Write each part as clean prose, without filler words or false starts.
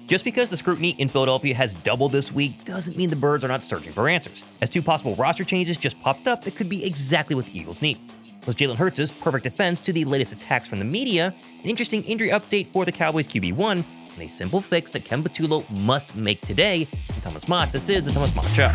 Just because the scrutiny in Philadelphia has doubled this week doesn't mean the Birds are not searching for answers, as 2 possible roster changes just popped up that could be exactly what the Eagles need. Was Jalen Hurts' perfect defense to the latest attacks from the media, an interesting injury update for the Cowboys QB1, and a simple fix that Kevin Patullo must make today. I'm Thomas Mott, this is the Thomas Mott Show.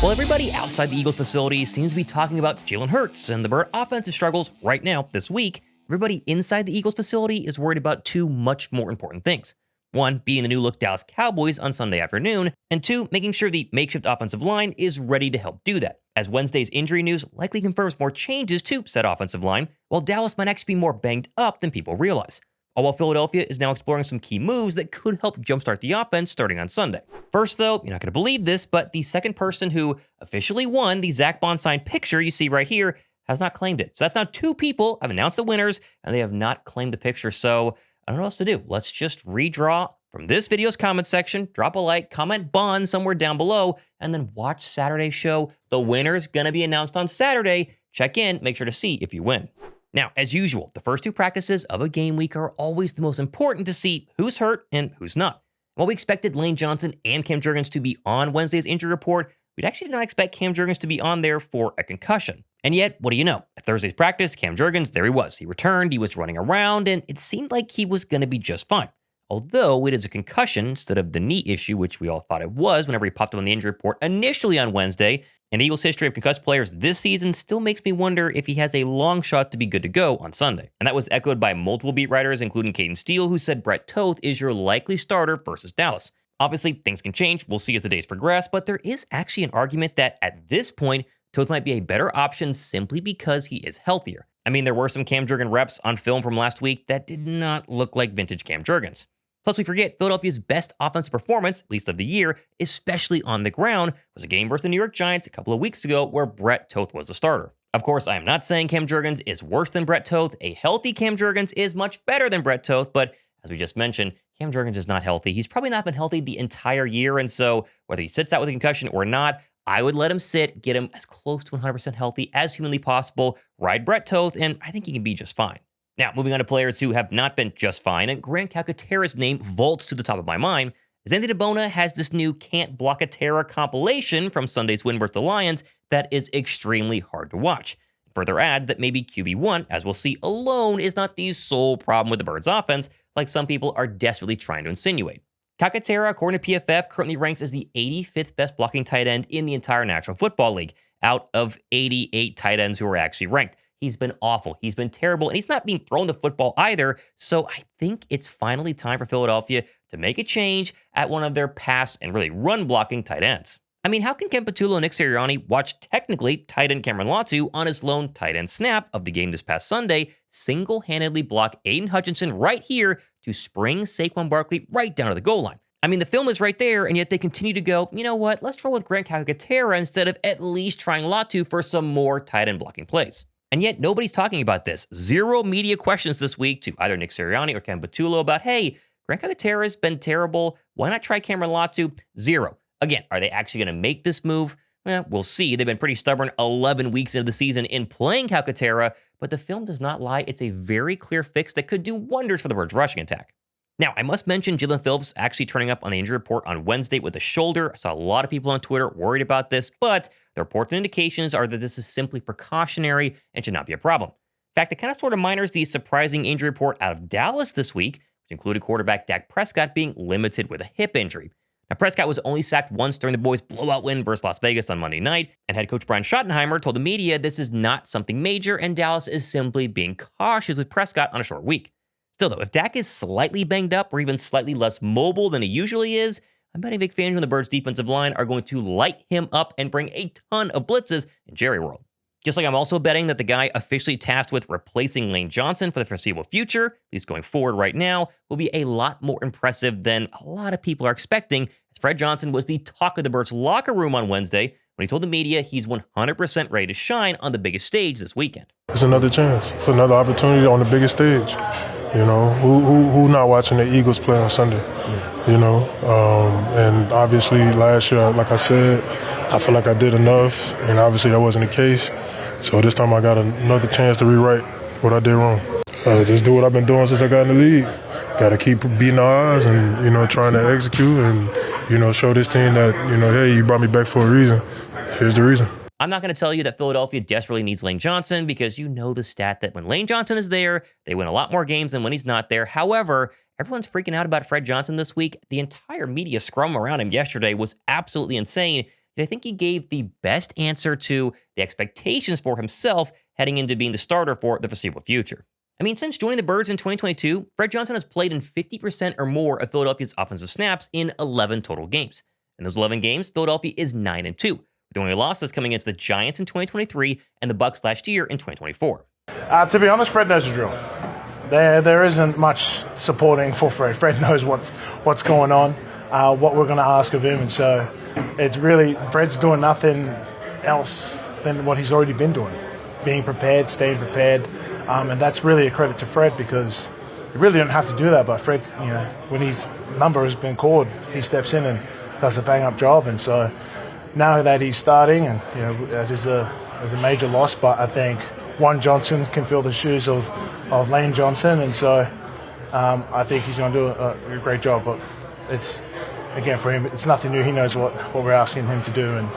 While everybody outside the Eagles facility seems to be talking about Jalen Hurts and the Bird offensive struggles right now this week, everybody inside the Eagles facility is worried about 2 much more important things. 1, beating the new-look Dallas Cowboys on Sunday afternoon, and 2, making sure the makeshift offensive line is ready to help do that, as Wednesday's injury news likely confirms more changes to said offensive line, while Dallas might actually be more banged up than people realize. All while Philadelphia is now exploring some key moves that could help jumpstart the offense starting on Sunday. First, though, you're not going to believe this, but the second person who officially won the Zach Bond signed picture you see right here has not claimed it. So that's now 2 people have announced the winners, and they have not claimed the picture. So I don't know what else to do. Let's just redraw from this video's comment section, drop a like, comment Bond somewhere down below, and then watch Saturday's show. The winner's going to be announced on Saturday. Check in, make sure to see if you win. Now, as usual, the first 2 practices of a game week are always the most important to see who's hurt and who's not. While we expected Lane Johnson and Cam Jurgens to be on Wednesday's injury report, we actually did not expect Cam Jurgens to be on there for a concussion. And yet, what do you know? At Thursday's practice, Cam Jurgens, there he was. He returned, he was running around, and it seemed like he was going to be just fine. Although it is a concussion instead of the knee issue, which we all thought it was whenever he popped up on the injury report initially on Wednesday, and the Eagles' history of concussed players this season still makes me wonder if he has a long shot to be good to go on Sunday. And that was echoed by multiple beat writers, including Caden Steele, who said Brett Toth is your likely starter versus Dallas. Obviously, things can change. We'll see as the days progress, but there is actually an argument that at this point, Toth might be a better option simply because he is healthier. I mean, there were some Cam Jurgens reps on film from last week that did not look like vintage Cam Jurgens. Plus, we forget Philadelphia's best offensive performance, at least of the year, especially on the ground, was a game versus the New York Giants a couple of weeks ago where Brett Toth was the starter. Of course, I am not saying Cam Jurgens is worse than Brett Toth. A healthy Cam Jurgens is much better than Brett Toth, but as we just mentioned, Cam Jurgens is not healthy. He's probably not been healthy the entire year, and so whether he sits out with a concussion or not, I would let him sit, get him as close to 100% healthy as humanly possible, ride Brett Toth, and I think he can be just fine. Now, moving on to players who have not been just fine, and Grant Calcaterra's name vaults to the top of my mind, as Anthony DeBona has this new Can't Block-a-Terra compilation from Sunday's win versus the Lions that is extremely hard to watch. Further adds that maybe QB1, as we'll see, alone is not the sole problem with the Birds' offense, like some people are desperately trying to insinuate. Calcaterra, according to PFF, currently ranks as the 85th best blocking tight end in the entire National Football League, out of 88 tight ends who are actually ranked. He's been awful. He's been terrible, and he's not being thrown the football either. So I think it's finally time for Philadelphia to make a change at one of their pass and really run-blocking tight ends. I mean, how can Kevin Patullo and Nick Sirianni watch technically tight end Cameron Latu on his lone tight end snap of the game this past Sunday single-handedly block Aiden Hutchinson right here to spring Saquon Barkley right down to the goal line? I mean, the film is right there, and yet they continue to go, you know what, let's roll with Grant Calcaterra instead of at least trying Latu for some more tight end blocking plays. And yet, nobody's talking about this. 0 media questions this week to either Nick Sirianni or Kevin Patullo about, hey, Grant Calcaterra's been terrible. Why not try Cameron Latu? 0. Again, are they actually going to make this move? Well, we'll see. They've been pretty stubborn 11 weeks into the season in playing Calcaterra, but the film does not lie. It's a very clear fix that could do wonders for the Birds' rushing attack. Now, I must mention Jaelan Phillips actually turning up on the injury report on Wednesday with a shoulder. I saw a lot of people on Twitter worried about this, but the reports and indications are that this is simply precautionary and should not be a problem. In fact, it kind of sort of minors the surprising injury report out of Dallas this week, which included quarterback Dak Prescott being limited with a hip injury. Now, Prescott was only sacked once during the boys' blowout win versus Las Vegas on Monday night, and head coach Brian Schottenheimer told the media this is not something major, and Dallas is simply being cautious with Prescott on a short week. Still, though, if Dak is slightly banged up or even slightly less mobile than he usually is, I'm betting Vic Fangio and the Birds' defensive line are going to light him up and bring a ton of blitzes in Jerry World. Just like I'm also betting that the guy officially tasked with replacing Lane Johnson for the foreseeable future, at least going forward right now, will be a lot more impressive than a lot of people are expecting, as Fred Johnson was the talk of the Birds' locker room on Wednesday when he told the media he's 100% ready to shine on the biggest stage this weekend. It's another chance. It's another opportunity on the biggest stage. You know, who not watching the Eagles play on Sunday? You know, and obviously last year, like I said, I feel like I did enough, and obviously that wasn't the case. So this time I got another chance to rewrite what I did wrong. Just do what I've been doing since I got in the league. Got to keep beating our odds and, trying to execute and, show this team that, hey, you brought me back for a reason. Here's the reason. I'm not going to tell you that Philadelphia desperately needs Lane Johnson because you know the stat that when Lane Johnson is there, they win a lot more games than when he's not there. However, everyone's freaking out about Fred Johnson this week. The entire media scrum around him yesterday was absolutely insane. And I think he gave the best answer to the expectations for himself heading into being the starter for the foreseeable future. I mean, since joining the Birds in 2022, Fred Johnson has played in 50% or more of Philadelphia's offensive snaps in 11 total games. In those 11 games, Philadelphia is 9-2. The only losses coming against the Giants in 2023 and the Bucs last year in 2024. To be honest, Fred knows the drill. There isn't much supporting for Fred. Fred knows what's going on, what we're going to ask of him, and so it's really Fred's doing nothing else than what he's already been doing, being prepared, staying prepared, and that's really a credit to Fred because you really don't have to do that. But Fred, when his number has been called, he steps in and does a bang-up job, and so. Now that he's starting, and it is a major loss, but I think Juan Johnson can fill the shoes of Lane Johnson, and so I think he's going to do a great job. But it's again for him, it's nothing new. He knows what we're asking him to do, and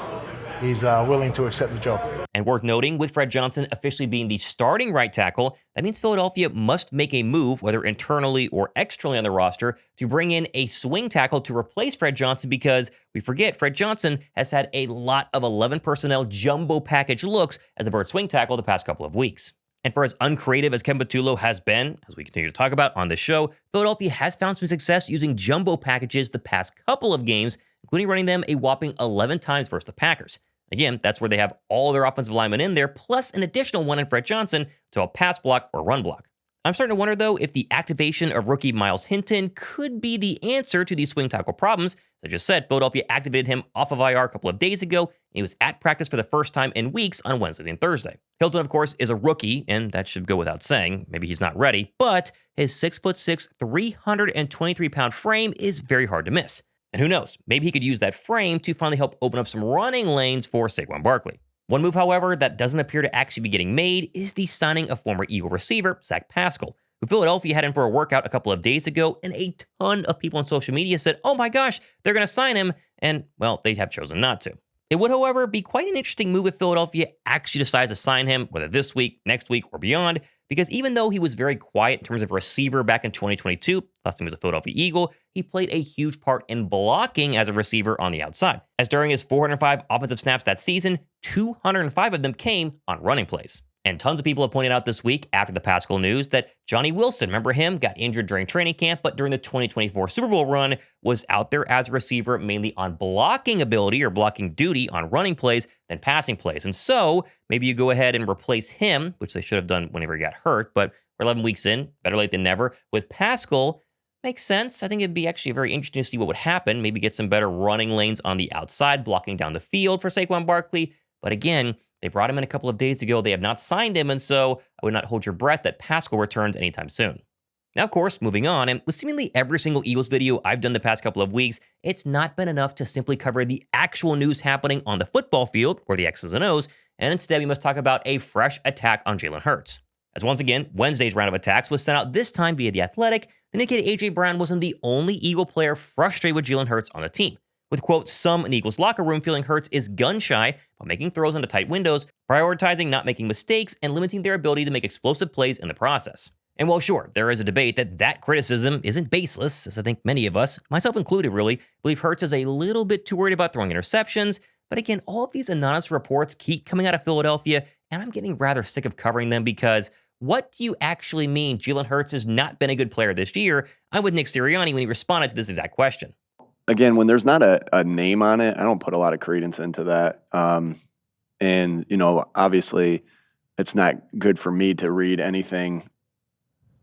he's willing to accept the job. And worth noting, with Fred Johnson officially being the starting right tackle, that means Philadelphia must make a move, whether internally or externally on the roster, to bring in a swing tackle to replace Fred Johnson because we forget Fred Johnson has had a lot of 11 personnel jumbo package looks as a Bird swing tackle the past couple of weeks. And for as uncreative as Kevin Patullo has been, as we continue to talk about on this show, Philadelphia has found some success using jumbo packages the past couple of games, including running them a whopping 11 times versus the Packers. Again, that's where they have all their offensive linemen in there, plus an additional one in Fred Johnson to help pass block or run block. I'm starting to wonder, though, if the activation of rookie Myles Hinton could be the answer to these swing tackle problems. As I just said, Philadelphia activated him off of IR a couple of days ago, and he was at practice for the first time in weeks on Wednesday and Thursday. Hilton, of course, is a rookie, and that should go without saying. Maybe he's not ready, but his 6'6", 323-pound frame is very hard to miss. And who knows, maybe he could use that frame to finally help open up some running lanes for Saquon Barkley. One move, however, that doesn't appear to actually be getting made is the signing of former Eagle receiver Zach Pascal, who Philadelphia had in for a workout a couple of days ago, and a ton of people on social media said, oh my gosh, they're going to sign him, and, well, they have chosen not to. It would, however, be quite an interesting move if Philadelphia actually decides to sign him, whether this week, next week, or beyond, because even though he was very quiet in terms of receiver back in 2022, last time he was a Philadelphia Eagle, he played a huge part in blocking as a receiver on the outside. As during his 405 offensive snaps that season, 205 of them came on running plays. And tons of people have pointed out this week after the Pascal news that Johnny Wilson, remember him, got injured during training camp, but during the 2024 Super Bowl run was out there as a receiver mainly on blocking ability or blocking duty on running plays than passing plays. And so maybe you go ahead and replace him, which they should have done whenever he got hurt, but we're 11 weeks in, better late than never, with Pascal. Makes sense. I think it'd be actually very interesting to see what would happen. Maybe get some better running lanes on the outside, blocking down the field for Saquon Barkley. But again, they brought him in a couple of days ago. They have not signed him, and so I would not hold your breath that Pascal returns anytime soon. Now, of course, moving on, and with seemingly every single Eagles video I've done the past couple of weeks, it's not been enough to simply cover the actual news happening on the football field, or the X's and O's, and instead we must talk about a fresh attack on Jalen Hurts. As once again, Wednesday's round of attacks was sent out this time via The Athletic, that indicated A.J. Brown wasn't the only Eagle player frustrated with Jalen Hurts on the team. With, quote, some in the Eagles locker room feeling Hurts is gun-shy while making throws into tight windows, prioritizing not making mistakes, and limiting their ability to make explosive plays in the process. And while sure, there is a debate that criticism isn't baseless, as I think many of us, myself included really, believe Hurts is a little bit too worried about throwing interceptions, but again, all of these anonymous reports keep coming out of Philadelphia, and I'm getting rather sick of covering them because what do you actually mean Jalen Hurts has not been a good player this year? I'm with Nick Sirianni when he responded to this exact question. Again, when there's not a name on it, I don't put a lot of credence into that. And, obviously it's not good for me to read anything.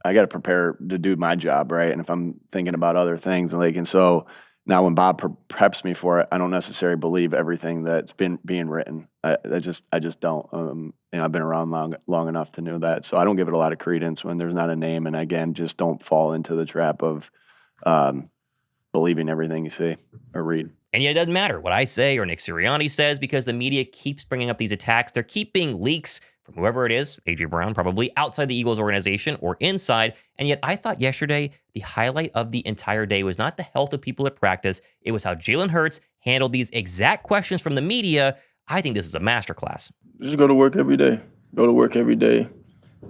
I got to prepare to do my job, right? And if I'm thinking about other things, and so now when Bob preps me for it, I don't necessarily believe everything that's been being written. I just don't. I've been around long enough to know that. So I don't give it a lot of credence when there's not a name. And again, just don't fall into the trap of believing everything you see or read. And yet it doesn't matter what I say or Nick Sirianni says because the media keeps bringing up these attacks. There keep being leaks from whoever it is, A.J. Brown, probably outside the Eagles organization or inside. And yet I thought yesterday the highlight of the entire day was not the health of people at practice. It was how Jalen Hurts handled these exact questions from the media. I think this is a masterclass. Just go to work every day. Go to work every day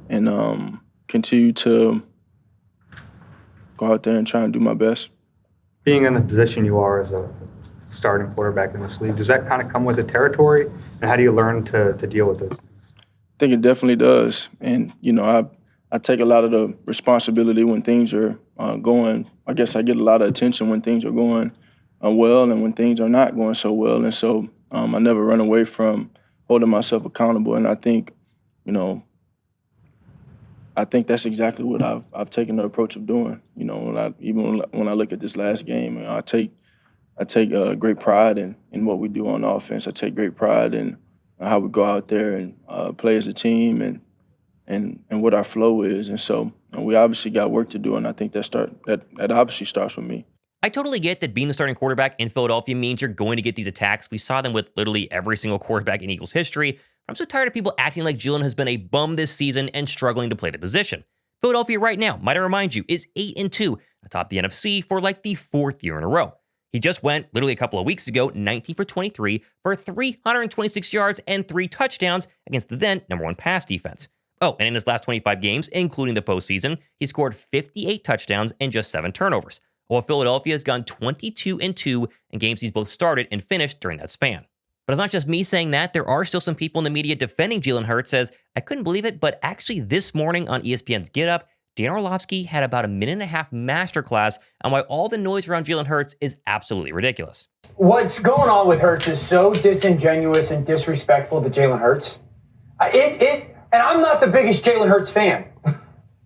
and continue to go out there and try and do my best. Being in the position you are as a starting quarterback in this league, does that kind of come with the territory? And how do you learn to deal with those things? I think it definitely does. And, I take a lot of the responsibility when things are going. I guess I get a lot of attention when things are going well and when things are not going so well. And so I never run away from holding myself accountable. And I think, that's exactly what I've taken the approach of doing. When I look at this last game, I take great pride in what we do on offense. I take great pride in how we go out there and play as a team and what our flow is. And so we obviously got work to do, and I think that obviously starts with me. I totally get that being the starting quarterback in Philadelphia means you're going to get these attacks. We saw them with literally every single quarterback in Eagles history. I'm so tired of people acting like Jaelan has been a bum this season and struggling to play the position. Philadelphia right now, might I remind you, is 8-2 atop the NFC for like the 4th year in a row. He just went, literally a couple of weeks ago, 19 for 23 for 326 yards and 3 touchdowns against the then number 1 pass defense. Oh, and in his last 25 games, including the postseason, he scored 58 touchdowns and just 7 turnovers, while Philadelphia has gone 22-2 in games he's both started and finished during that span. But it's not just me saying that. There are still some people in the media defending Jalen Hurts. Says, I couldn't believe it, but actually this morning on ESPN's Get Up, Dan Orlovsky had about a 1.5 minute masterclass on why all the noise around Jalen Hurts is absolutely ridiculous. What's going on with Hurts is so disingenuous and disrespectful to Jalen Hurts. And I'm not the biggest Jalen Hurts fan.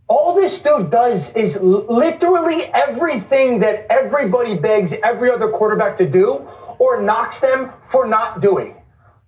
All this dude does is literally everything that everybody begs every other quarterback to do or knocks them for not doing.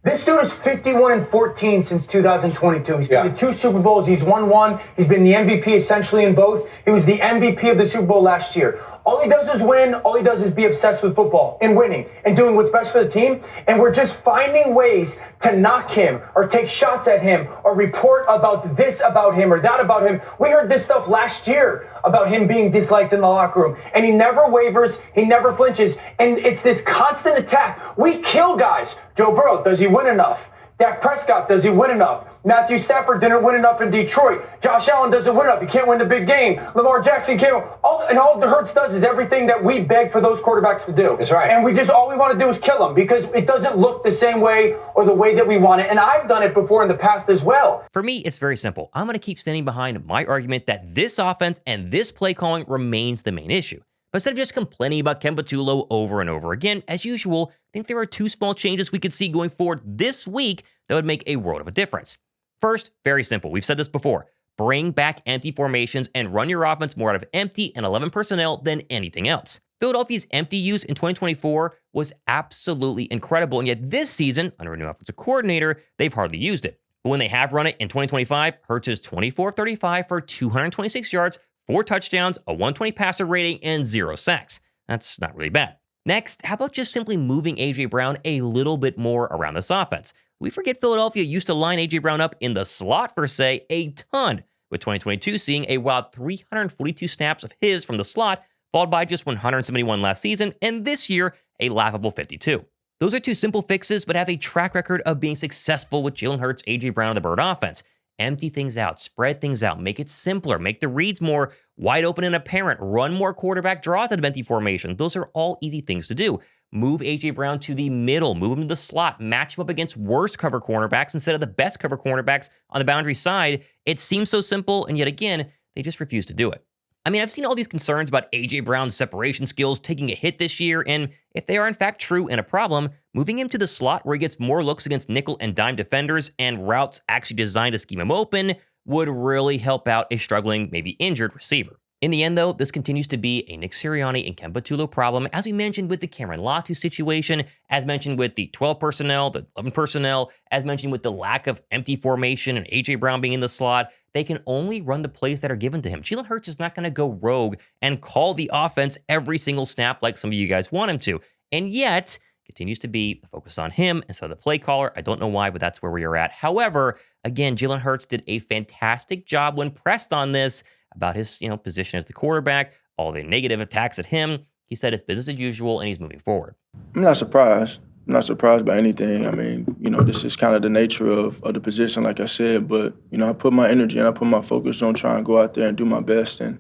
This dude is 51-14 since 2022. He's been to 2 Super Bowls. He's won 1. He's been the MVP essentially in both. He was the MVP of the Super Bowl last year. All he does is win. All he does is be obsessed with football and winning and doing what's best for the team. And we're just finding ways to knock him or take shots at him or report about this about him or that about him. We heard this stuff last year about him being disliked in the locker room. And he never wavers. He never flinches. And it's this constant attack. We kill guys. Joe Burrow, does he win enough? Dak Prescott, does he win enough? Matthew Stafford didn't win enough in Detroit. Josh Allen doesn't win enough. He can't win the big game. Lamar Jackson can't. All the Hurts does is everything that we beg for those quarterbacks to do. That's right. And all we want to do is kill them because it doesn't look the same way or the way that we want it. And I've done it before in the past as well. For me, it's very simple. I'm going to keep standing behind my argument that this offense and this play calling remains the main issue. But instead of just complaining about Kevin Patullo over and over again, as usual, I think there are 2 small changes we could see going forward this week that would make a world of a difference. First, very simple. We've said this before. Bring back empty formations and run your offense more out of empty and 11 personnel than anything else. Philadelphia's empty use in 2024 was absolutely incredible, and yet this season, under a new offensive coordinator, they've hardly used it. But when they have run it in 2025, Hurts is 24-35 for 226 yards, 4 touchdowns, a 120 passer rating, and 0 sacks. That's not really bad. Next, how about just simply moving A.J. Brown a little bit more around this offense? We forget Philadelphia used to line A.J. Brown up in the slot for, say, a ton, with 2022 seeing a wild 342 snaps of his from the slot, followed by just 171 last season, and this year, a laughable 52. Those are 2 simple fixes, but have a track record of being successful with Jalen Hurts, A.J. Brown, and the Bird offense. Empty things out, spread things out, make it simpler, make the reads more wide open and apparent, run more quarterback draws out of empty formation. Those are all easy things to do. Move A.J. Brown to the middle, move him to the slot, match him up against worse cover cornerbacks instead of the best cover cornerbacks on the boundary side. It seems so simple, and yet again, they just refuse to do it. I mean, I've seen all these concerns about A.J. Brown's separation skills taking a hit this year, and if they are in fact true and a problem, moving him to the slot where he gets more looks against nickel and dime defenders and routes actually designed to scheme him open would really help out a struggling, maybe injured receiver. In the end, though, this continues to be a Nick Sirianni and Kevin Patullo problem, as we mentioned with the Cameron Latu situation, as mentioned with the 12 personnel, the 11 personnel, as mentioned with the lack of empty formation and A.J. Brown being in the slot. They can only run the plays that are given to him. Jalen Hurts is not going to go rogue and call the offense every single snap like some of you guys want him to. And yet, continues to be the focus on him instead of the play caller. I don't know why, but that's where we are at. However, again, Jalen Hurts did a fantastic job when pressed on this about his, position as the quarterback, all the negative attacks at him. He said it's business as usual and he's moving forward. I'm not surprised. I'm not surprised by anything. I mean, this is kind of the nature of the position, like I said. But, I put my energy and I put my focus on trying to go out there and do my best and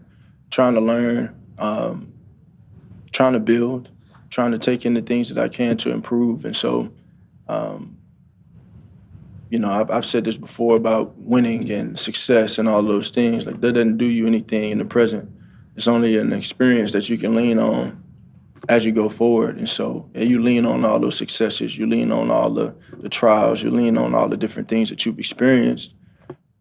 trying to learn, trying to build, trying to take in the things that I can to improve. And so, I've said this before about winning and success and all those things. Like, that doesn't do you anything in the present. It's only an experience that you can lean on as you go forward. And so you lean on all those successes, you lean on all the trials, you lean on all the different things that you've experienced,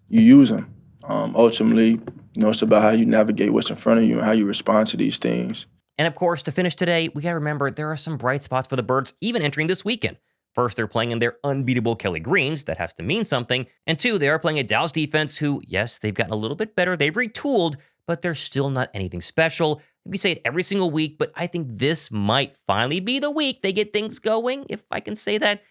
you use them. Ultimately, it's about how you navigate what's in front of you and how you respond to these things. And of course, to finish today, we got to remember there are some bright spots for the Birds even entering this weekend. First, they're playing in their unbeatable Kelly Greens. That has to mean something. And two, they are playing a Dallas defense who, yes, they've gotten a little bit better. They've retooled, but they're still not anything special. We say it every single week, but I think this might finally be the week they get things going, if I can say that.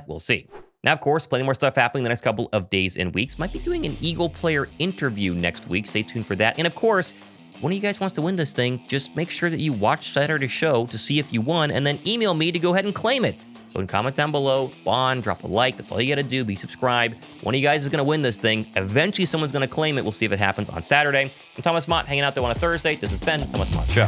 We'll see. Now, of course, plenty more stuff happening the next couple of days and weeks. Might be doing an Eagle player interview next week. Stay tuned for that. And of course, if one of you guys wants to win this thing, just make sure that you watch Saturday's show to see if you won, and then email me to go ahead and claim it. Go and comment down below, bond, drop a like. That's all you got to do. Be subscribed. One of you guys is going to win this thing. Eventually, someone's going to claim it. We'll see if it happens on Saturday. I'm Thomas Mott, hanging out there on a Thursday. This has been Thomas Mott Show.